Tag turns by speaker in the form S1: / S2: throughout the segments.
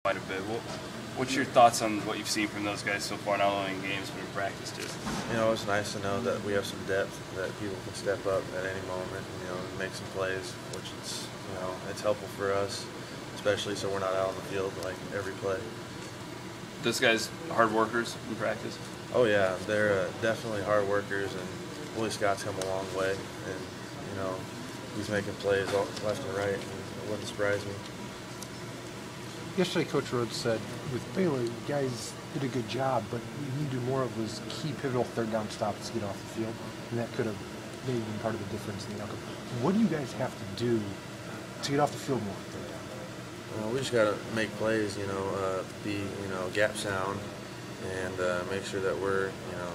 S1: quite a bit. What's your thoughts on what you've seen from those guys so far, not only in games but in practice too?
S2: You know, it's nice to know that we have some depth, that people can step up at any moment, you know, and make some plays, which is, you know, it's helpful for us, especially so we're not out on the field like every play.
S1: Those guys hard workers in practice?
S2: Oh yeah, they're definitely hard workers, and Willie Scott's come a long way, and you know, he's making plays all left and right, and it wouldn't surprise me.
S3: Yesterday, Coach Rhodes said, with Baylor, you guys did a good job, but you need to do more of those key pivotal third down stops to get off the field, and that could have maybe been part of the difference in the outcome. What do you guys have to do to get off the field more?
S2: Well, we just got to make plays, you know, be, you know, gap sound, and make sure that we're, you know,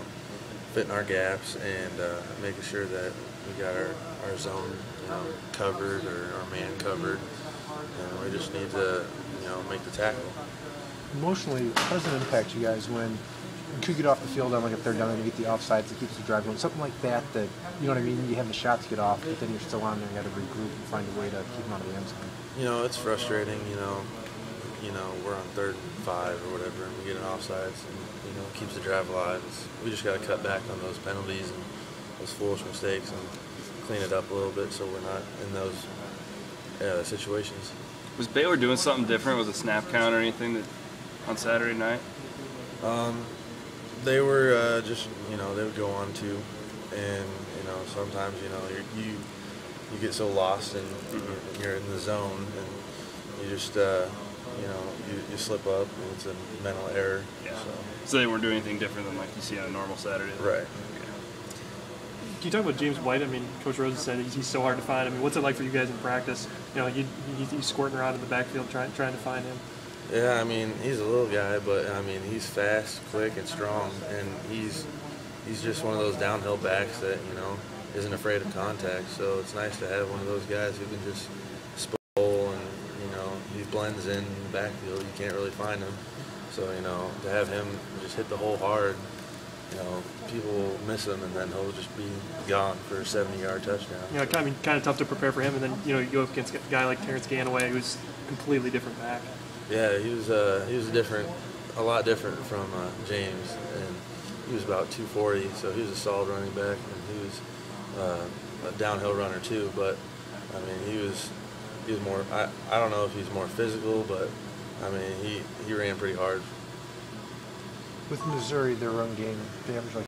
S2: fitting our gaps and making sure that we got our zone, you know, covered, or our man covered, and we just need to, you know, make the tackle.
S3: Emotionally, how does it impact you guys when you could get off the field on like a third down and you get the offsides that keeps the drive going? Something like that, you know what I mean? You have the shot to get off, but then you're still on there and you got to regroup and find a way to keep them out of the end zone.
S2: You know, it's frustrating, you know, we're on 3rd and 5 or whatever, and we get an offsides, and, you know, it keeps the drive alive. We just got to cut back on those penalties and those foolish mistakes and clean it up a little bit so we're not in those situations.
S1: Was Baylor doing something different with a snap count or anything on Saturday night?
S2: They were just, you know, they would go on to, and, you know, sometimes, you know, you get so lost and you're in the zone, and you just, you know, you slip up, and it's a mental error.
S1: Yeah. So they weren't doing anything different than like you see on a normal Saturday?
S2: Right.
S4: Can you talk about James White? I mean, Coach Rhodes said he's so hard to find. I mean, what's it like for you guys in practice? You know, you squirting around in the backfield trying to find him.
S2: Yeah, I mean, he's a little guy, but I mean, he's fast, quick, and strong, and he's just one of those downhill backs that, you know, isn't afraid of contact. So it's nice to have one of those guys who can just spool, and, you know, he blends in the backfield. You can't really find him. So, you know, to have him just hit the hole hard, you know, people will miss him, and then he'll just be gone for a 70-yard touchdown.
S4: You know, I mean, kind of tough to prepare for him, and then, you know, you go up against a guy like Terrence Ganaway, who's a completely different back.
S2: Yeah, he was a lot different from James, and he was about 240, so he was a solid running back, and he was a downhill runner too. But I mean, he was more. I don't know if he's more physical, but I mean, he ran pretty hard.
S3: With Missouri, their run game, they average like